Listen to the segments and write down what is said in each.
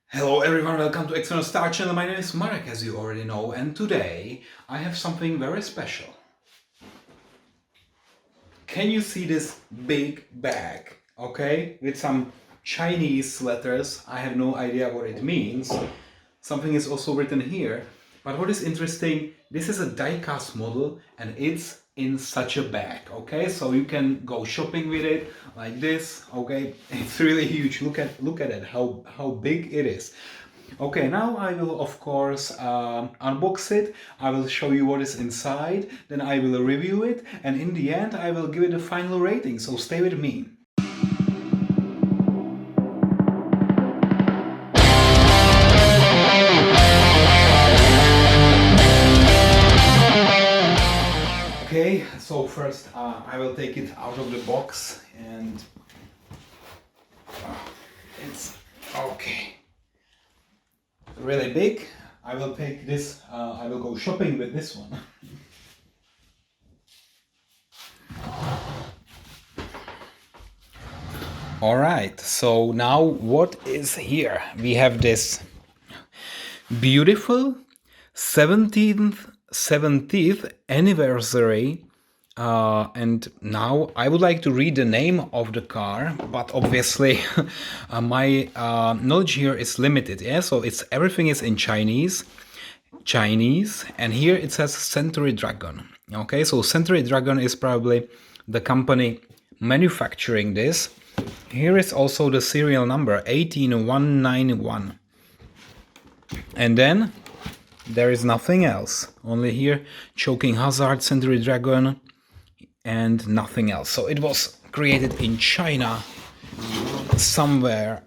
Hello everyone, welcome to External Star Channel. My name is Marek, as you already know, and today I have something very special. Can you see this big bag? Okay, with some Chinese letters. I have no idea what it means. Something is also written here. But what is interesting, this is a diecast model and it's in such a bag, okay? So you can go shopping with it like this, okay? It's really huge. Look at it, how big it is. Okay, now I will of course unbox it. I will show you what is inside, then I will review it, and in the end I will give it a final rating, so stay with me. Okay, so first I will take it out of the box and it's okay. Really big. I will take this, I will go shopping with this one. All right, so now what is here? We have this beautiful 70th anniversary. And now I would like to read the name of the car, but obviously my knowledge here is limited. Yeah, so everything is in Chinese, and here it says Century Dragon. Okay, so Century Dragon is probably the company manufacturing this. Here is also the serial number 18191, and then there is nothing else. Only here Choking Hazard, Century Dragon, and nothing else. So it was created in China somewhere.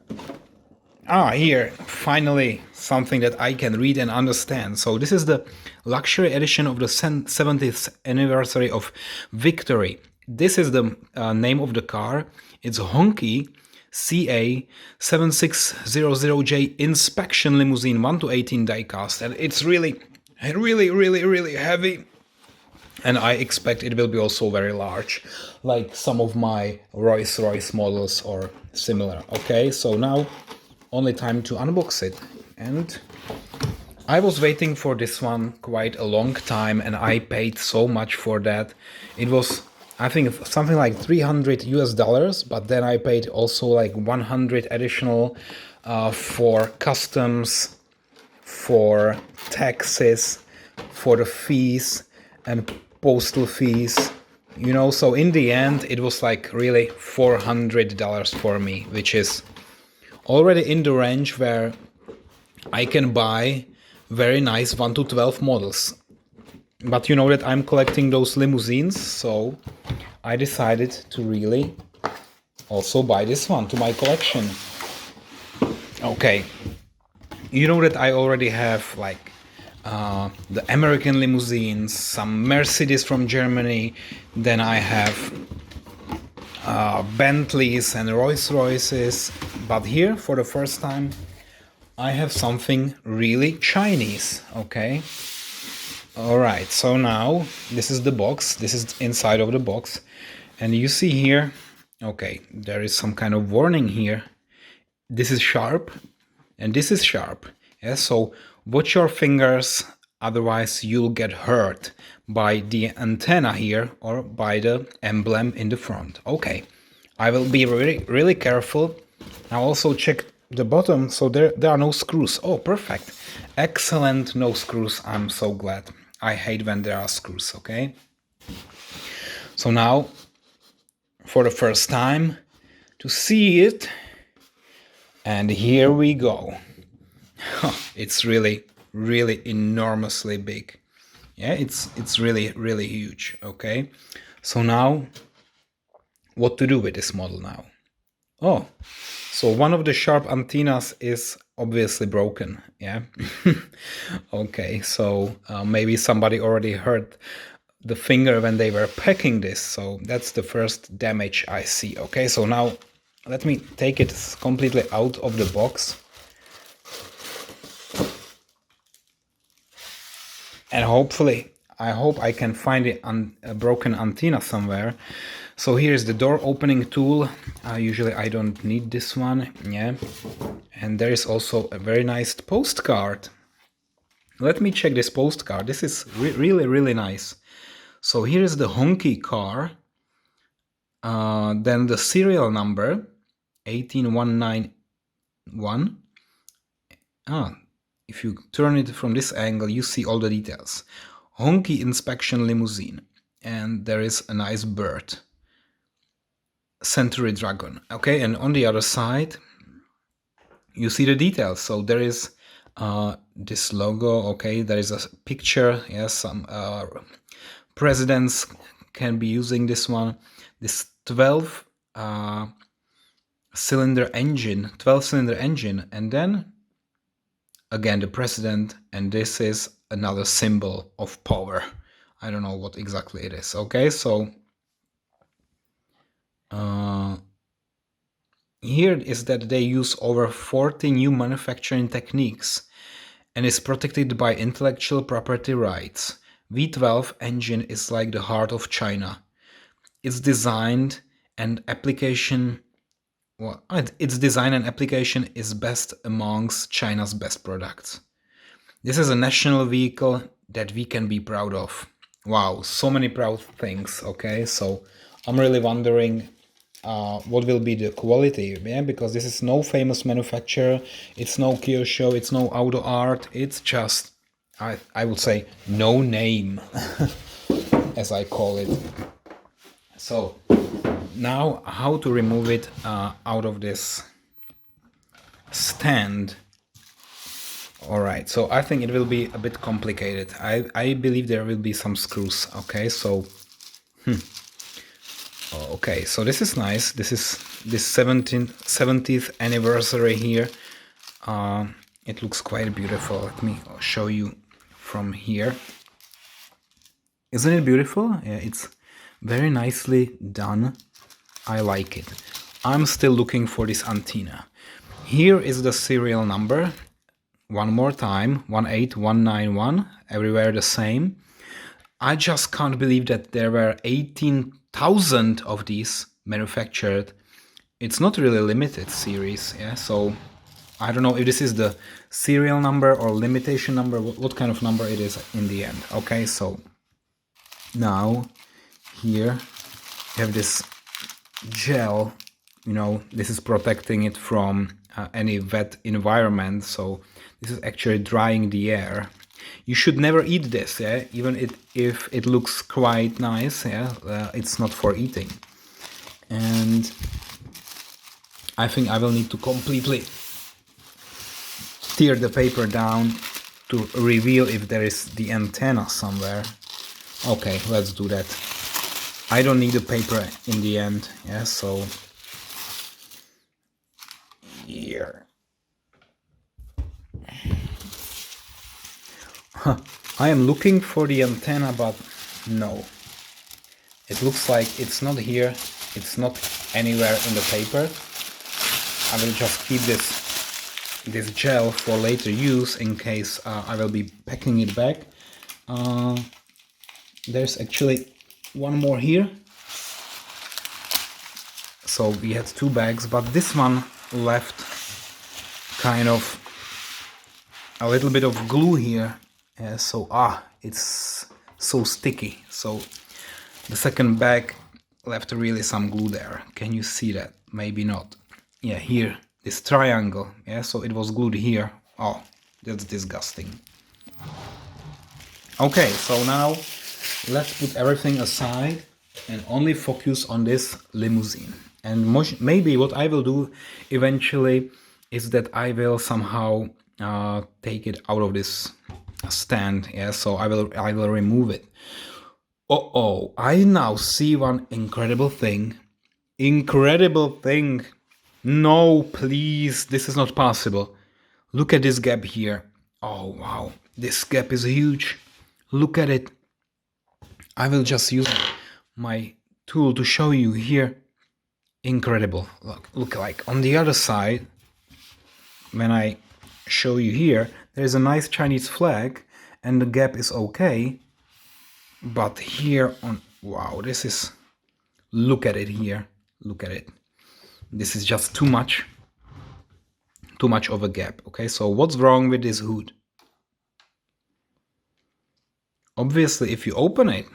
Here, finally, something that I can read and understand. So this is the luxury edition of the 70th anniversary of Victory. This is the name of the car. It's HongQi CA7600J Inspection Limousine 1/18 diecast, and it's really heavy. And I expect it will be also very large, like some of my Rolls-Royce models or similar. Okay, so now only time to unbox it. And I was waiting for this one quite a long time, and I paid so much for that. It was, I think, something like $300, but then I paid also like 100 additional for customs, for taxes, for the fees and postal fees, so in the end it was like really $400 for me, which is already in the range where I can buy very nice 1 to 12 models. But you know that I'm collecting those limousines, so I decided to really also buy this one to my collection. Okay, you know that I already have like the American limousines, some Mercedes from Germany, then I have Bentleys and Rolls-Royces, but here for the first time I have something really Chinese. Okay, all right, so now this is the box, this is inside of the box, and you see here, okay, there is some kind of warning here. This is sharp and this is sharp. Yeah, so watch your fingers, otherwise you'll get hurt by the antenna here or by the emblem in the front. Okay, I will be really careful. Now also check the bottom, so there are no screws. Oh, perfect. Excellent, no screws. I'm so glad. I hate when there are screws, okay? So now, for the first time, to see it, and here we go. It's really enormously big. Yeah, it's really huge. Okay, so now what to do with this model now? Oh, so one of the sharp antennas is obviously broken. Yeah. Okay, so maybe somebody already hurt the finger when they were packing this, so that's the first damage I see. Okay, so now let me take it completely out of the box. And hopefully, I hope I can find a broken antenna somewhere. So here's the door opening tool. Usually I don't need this one, yeah. And there is also a very nice postcard. Let me check this postcard. This is really, really nice. So here is the HongQi car. Then the serial number, 18191. If you turn it from this angle, you see all the details. HongQi Inspection Limousine. And there is a nice bird. Century Dragon. Okay, and on the other side, you see the details. So there is this logo. Okay, there is a picture. Yes, some presidents can be using this one. This 12-cylinder engine, and then again the president, and this is another symbol of power. I don't know what exactly it is. Okay, so here is that they use over 40 new manufacturing techniques and is protected by intellectual property rights. V12 engine is like the heart of China. Its design and application is best amongst China's best products. This is a national vehicle that we can be proud of. Wow, so many proud things. Okay, so I'm really wondering what will be the quality, yeah? Because this is no famous manufacturer, it's no Kyosho, it's no auto art, it's just, I would say, no name, as I call it. So now how to remove it out of this stand. All right, so I think it will be a bit complicated. I believe there will be some screws. Okay, so okay, so this is nice. This is this 70th anniversary here. It looks quite beautiful. Let me show you from here. Isn't it beautiful? Yeah, it's very nicely done. I like it. I'm still looking for this antenna. Here is the serial number. One more time, 18191, everywhere the same. I just can't believe that there were 18,000 of these manufactured. It's not really limited series, yeah, so I don't know if this is the serial number or limitation number, what kind of number it is in the end. Okay, so now here you have this gel, you know, this is protecting it from any wet environment, so this is actually drying the air. You should never eat this, yeah, even if it looks quite nice, yeah, it's not for eating. And I think I will need to completely tear the paper down to reveal if there is the antenna somewhere. Okay, let's do that. I don't need the paper in the end, yeah, so here. I am looking for the antenna, but no. It looks like it's not here. It's not anywhere in the paper. I will just keep this gel for later use in case I will be packing it back. There's actually one more here. So we had two bags, but this one left kind of a little bit of glue here. Yeah, so it's so sticky. So the second bag left really some glue there. Can you see that? Maybe not. Yeah, here, this triangle. Yeah, so it was glued here. Oh, that's disgusting. Okay, so now let's put everything aside and only focus on this limousine. And maybe what I will do eventually is that I will somehow take it out of this stand. Yeah, so I will remove it. Oh, I now see one incredible thing. No, please, this is not possible. Look at this gap here. Oh wow, this gap is huge. Look at it. I will just use my tool to show you here. Incredible. Look like on the other side, when I show you here, there's a nice Chinese flag and the gap is okay. But here on, wow, this is Look at it here. Look at it. This is just too much of a gap. Okay, so what's wrong with this hood? Obviously, if you open it,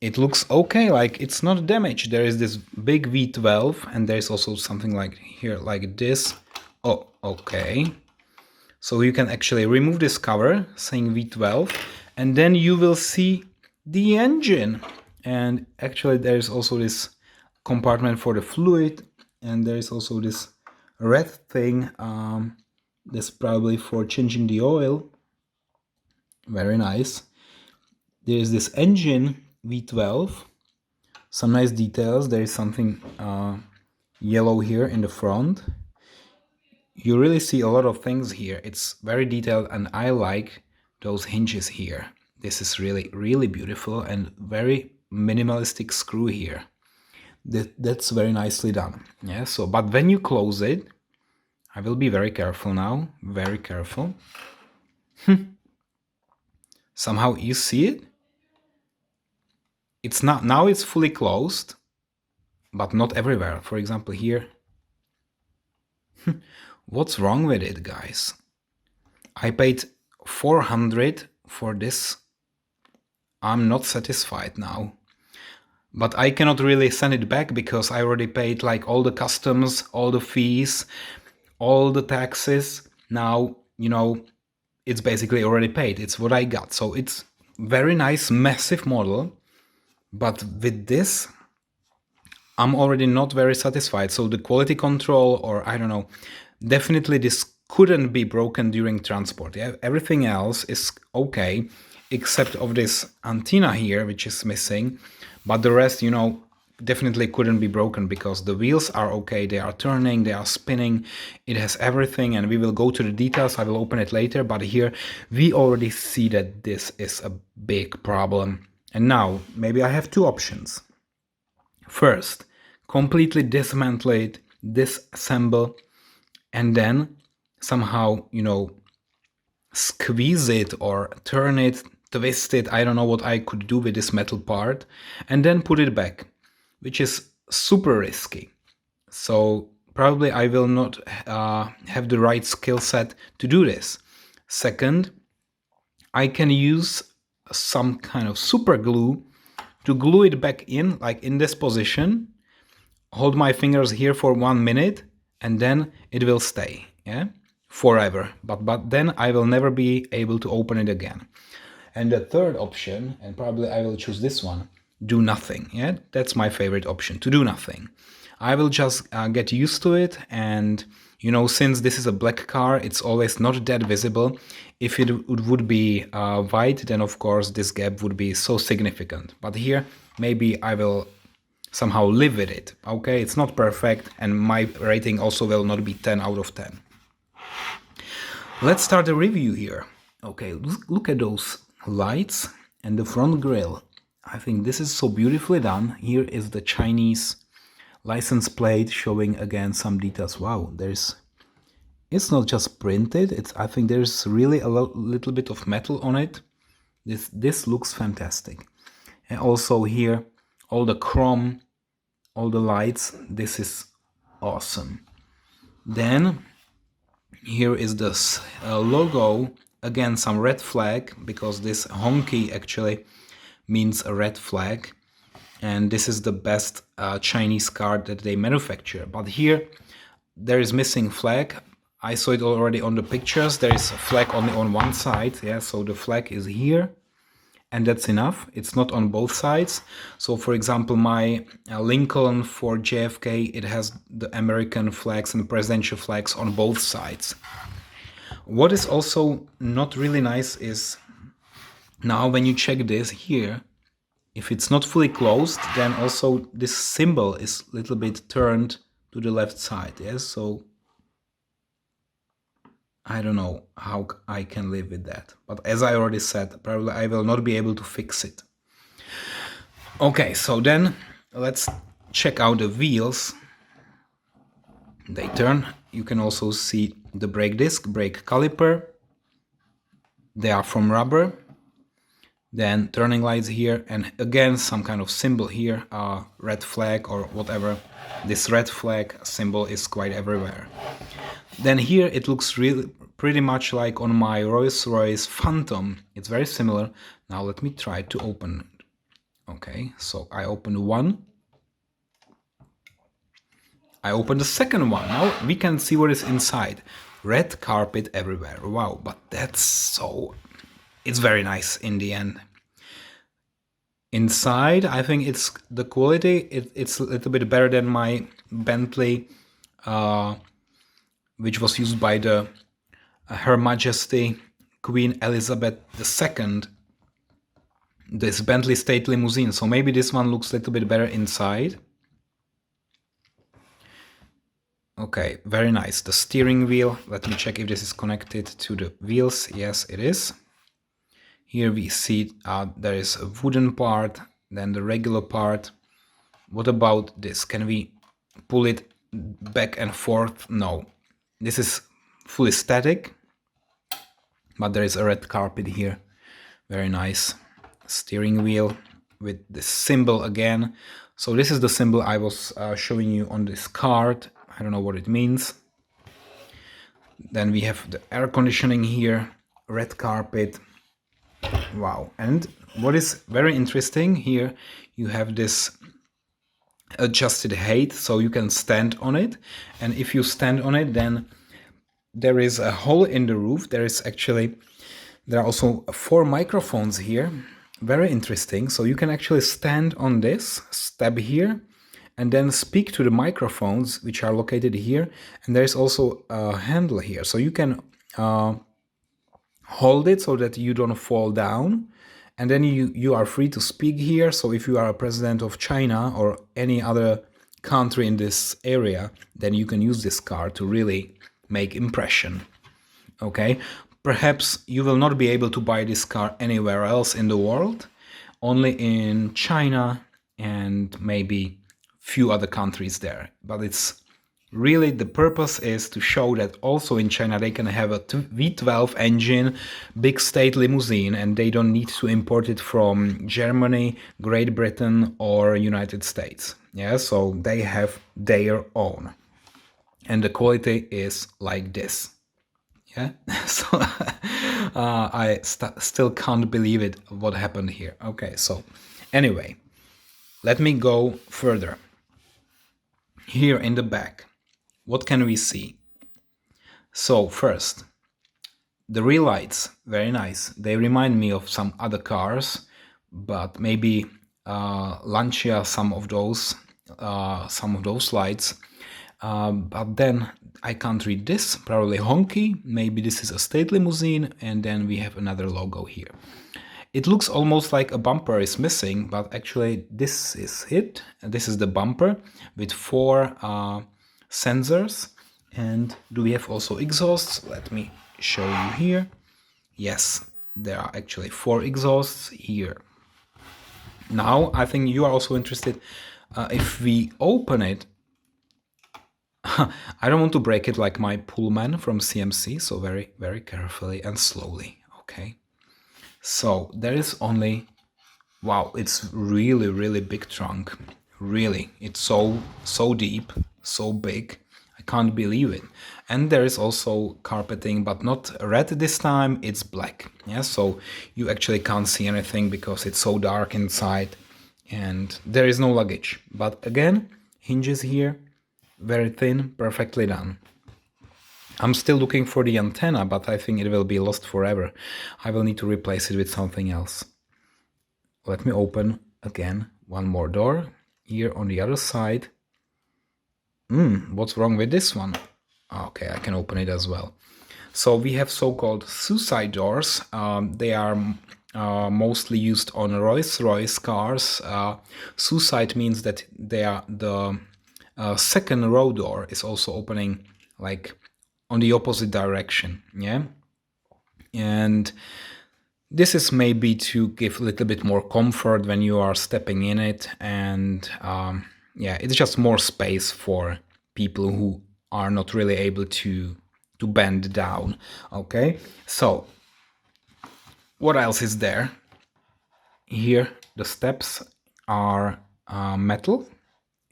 it looks okay, like it's not damaged. There is this big V12 and there's also something like here like this. Oh, okay. So you can actually remove this cover saying V12 and then you will see the engine. And actually there's also this compartment for the fluid and there's also this red thing. That's probably for changing the oil. Very nice. There's this engine V12, some nice details. There is something yellow here in the front. You really see a lot of things here. It's very detailed and I like those hinges here. This is really, really beautiful and very minimalistic screw here. That's very nicely done. Yeah, so, but when you close it, I will be very careful now, very careful. Somehow you see it? It's not, now it's fully closed, but not everywhere. For example, here. What's wrong with it, guys? I paid 400 for this. I'm not satisfied now. But I cannot really send it back because I already paid like all the customs, all the fees, all the taxes. Now, you know, it's basically already paid. It's what I got. So it's very nice, massive model. But with this, I'm already not very satisfied. So the quality control, or I don't know, definitely this couldn't be broken during transport. Yeah? Everything else is okay, except of this antenna here, which is missing. But the rest, you know, definitely couldn't be broken because the wheels are okay. They are turning, they are spinning. It has everything, and we will go to the details. I will open it later. But here we already see that this is a big problem. And now maybe I have two options. First, completely dismantle it, disassemble, and then somehow, you know, squeeze it or turn it, twist it. I don't know what I could do with this metal part, and then put it back, which is super risky. So probably I will not have the right skill set to do this. Second, I can use some kind of super glue to glue it back in, like in this position, hold my fingers here for 1 minute, and then it will stay, yeah, forever. But then I will never be able to open it again. And the third option, and probably I will choose this one, do nothing. Yeah, that's my favorite option, to do nothing. I will just get used to it, and you know, since this is a black car, it's always not that visible. If it would be white, then of course this gap would be so significant. But here, maybe I will somehow live with it. Okay, it's not perfect, and my rating also will not be 10 out of 10. Let's start the review here. Okay, look at those lights and the front grille. I think this is so beautifully done. Here is the Chinese license plate showing again some details. Wow, it's not just printed. I think there's really a little bit of metal on it. This looks fantastic. And also here, all the chrome, all the lights. This is awesome. Then here is this logo. Again, some red flag, because this HongQi actually means a red flag. And this is the best Chinese car that they manufacture. But here there is missing flag. I saw it already on the pictures. There is a flag only on one side. Yeah, so the flag is here, and that's enough. It's not on both sides. So for example, my Lincoln for JFK, it has the American flags and presidential flags on both sides. What is also not really nice is now when you check this here, if it's not fully closed, then also this symbol is a little bit turned to the left side. Yes, so I don't know how I can live with that. But as I already said, probably I will not be able to fix it. Okay, so then let's check out the wheels. They turn. You can also see the brake disc, brake caliper. They are from rubber. Then turning lights here, and again some kind of symbol here, red flag or whatever. This red flag symbol is quite everywhere. Then here it looks really pretty much like on my Rolls-Royce Phantom. It's very similar. Now let me try to open it. Okay, so I opened one. I opened the second one. Now we can see what is inside. Red carpet everywhere. Wow, but that's so... It's very nice in the end. Inside, I think it's the quality. It's a little bit better than my Bentley, which was used by the Her Majesty Queen Elizabeth II. This Bentley State Limousine. So maybe this one looks a little bit better inside. Okay, very nice. The steering wheel. Let me check if this is connected to the wheels. Yes, it is. Here we see there is a wooden part, then the regular part. What about this? Can we pull it back and forth? No. This is fully static, but there is a red carpet here. Very nice. Steering wheel with this symbol again. So this is the symbol I was showing you on this card. I don't know what it means. Then we have the air conditioning here, red carpet. Wow. And what is very interesting here, you have this adjusted height, so you can stand on it. And if you stand on it, then there is a hole in the roof. There are also 4 microphones here. Very interesting. So you can actually stand on this, step here, and then speak to the microphones, which are located here. And there's also a handle here. So you can hold it so that you don't fall down, and then you are free to speak here. So if you are a president of China or any other country in this area, then you can use this car to really make impression. Okay, perhaps you will not be able to buy this car anywhere else in the world, only in China and maybe few other countries there. But it's really, the purpose is to show that also in China they can have a V12 engine, big state limousine, and they don't need to import it from Germany, Great Britain or United States. Yeah, so they have their own. And the quality is like this. Yeah, so I still can't believe it, what happened here. Okay, so anyway, let me go further. Here in the back, what can we see? So first, the rear lights, very nice. They remind me of some other cars, but maybe Lancia, some of those lights. But then I can't read this, probably HongQi, maybe this is a state limousine, and then we have another logo here. It looks almost like a bumper is missing, but actually this is it. This is the bumper with 4 sensors. And do we have also exhausts? Let me show you here. Yes, there are actually 4 exhausts here. Now, I think you are also interested, if we open it, I don't want to break it like my Pullman from CMC, so very, very carefully and slowly, okay? So there is only, wow, it's really, really big trunk. Really, it's so deep, so big. I can't believe it. And there is also carpeting, but not red this time, it's black. Yeah, so you actually can't see anything because it's so dark inside and there is no luggage. But again, hinges here, very thin, perfectly done. I'm still looking for the antenna, but I think it will be lost forever. I will need to replace it with something else. Let me open again one more door here on the other side. What's wrong with this one? Okay, I can open it as well. So we have so-called suicide doors. They are mostly used on Rolls-Royce cars. Suicide means that they are the second row door is also opening like on the opposite direction, yeah? And this is maybe to give a little bit more comfort when you are stepping in it, and yeah, it's just more space for people who are not really able to bend down, okay? So, what else is there? Here the steps are metal.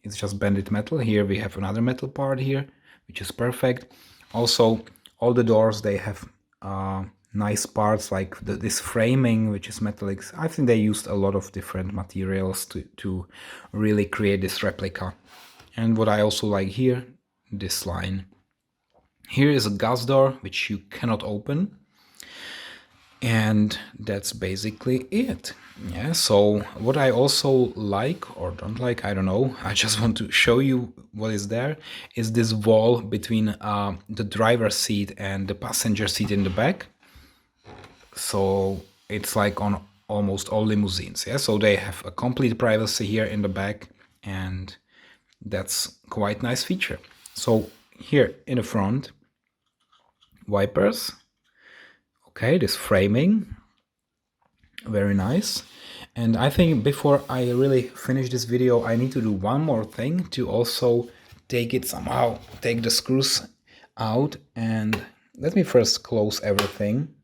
It's just bended metal. Here we have another metal part here, which is perfect. Also, all the doors, they have nice parts like this framing, which is metallic. I think they used a lot of different materials to really create this replica. And what I also like here, this line. Here is a gas door, which you cannot open. And that's basically it. Yeah, so what I also like or don't like, I don't know, I just want to show you what is there, is this wall between the driver's seat and the passenger seat in the back. So it's like on almost all limousines, yeah, so they have a complete privacy here in the back, and that's quite nice feature. So here in the front, wipers. Okay, this framing, very nice. And I think before I really finish this video, I need to do one more thing to also take it somehow, take the screws out. And let me first close everything.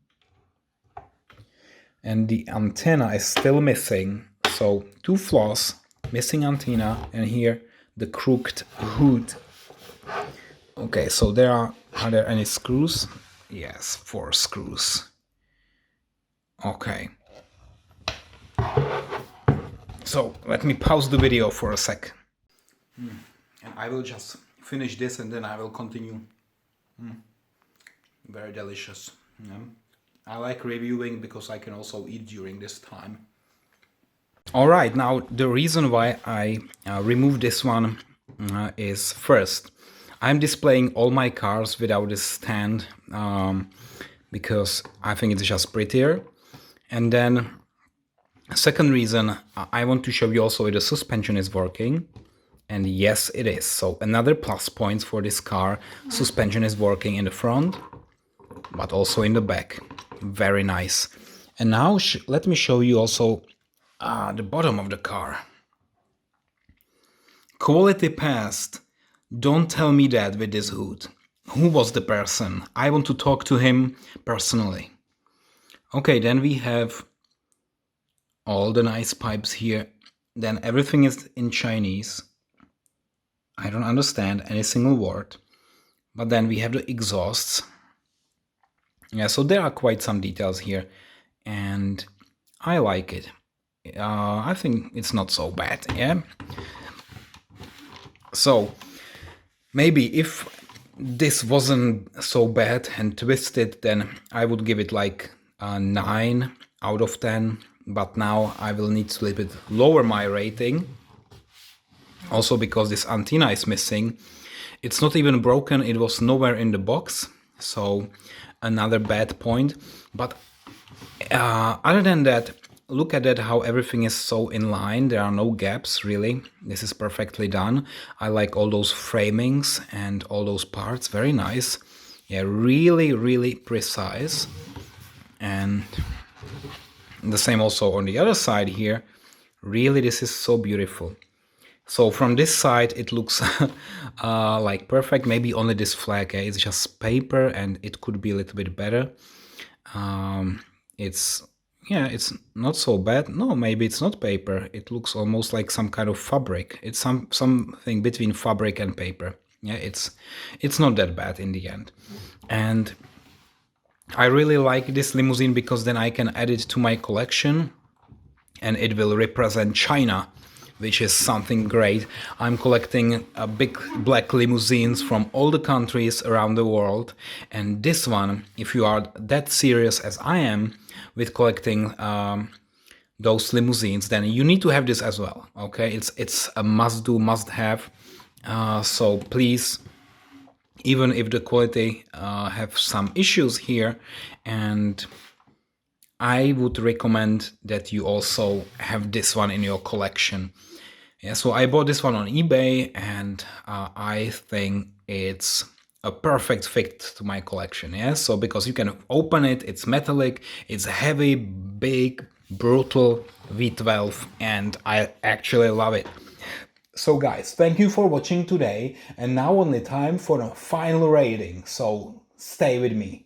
And the antenna is still missing. So 2 flaws, missing antenna, and here the crooked hood. Okay, so are there any screws? Yes, 4 screws. Okay. So let me pause the video for a sec. And I will just finish this and then I will continue. Very delicious. Yeah. I like reviewing because I can also eat during this time. Alright, now the reason why I removed this one is first, I'm displaying all my cars without this stand because I think it's just prettier. And then second reason, I want to show you also if the suspension is working. And yes, it is. So another plus point for this car, suspension is working in the front, but also in the back. Very nice. And now let me show you also the bottom of the car. Quality passed. Don't tell me that with this hood. Who was the person? I want to talk to him personally. Okay, then we have all the nice pipes here. Then everything is in Chinese. I don't understand any single word. But then we have the exhausts. Yeah, so there are quite some details here. And I like it. I think it's not so bad, yeah? So, maybe if this wasn't so bad and twisted, then I would give it like a 9 out of 10. But now I will need to a little bit lower my rating. Also because this antenna is missing. It's not even broken, it was nowhere in the box. So another bad point. But other than that, look at that, how everything is so in line. There are no gaps, really. This is perfectly done. I like all those framings and all those parts. Very nice. Yeah, really, really precise. And the same also on the other side here. Really, this is so beautiful. So from this side, it looks like perfect. Maybe only this flag, it's just paper and it could be a little bit better. It's not so bad. No, maybe it's not paper. It looks almost like some kind of fabric. It's something between fabric and paper. Yeah, it's not that bad in the end. And I really like this limousine because then I can add it to my collection and it will represent China, which is something great. I'm collecting big black limousines from all the countries around the world. And this one, if you are that serious as I am with collecting those limousines, then you need to have this as well, okay? It's a must-do, must-have. So please, even if the quality have some issues here, and I would recommend that you also have this one in your collection. Yeah, so I bought this one on eBay, and I think it's a perfect fit to my collection. Yeah, so because you can open it, it's metallic, it's heavy, big, brutal V12, and I actually love it. So guys, thank you for watching today, and now only time for a final rating, so stay with me.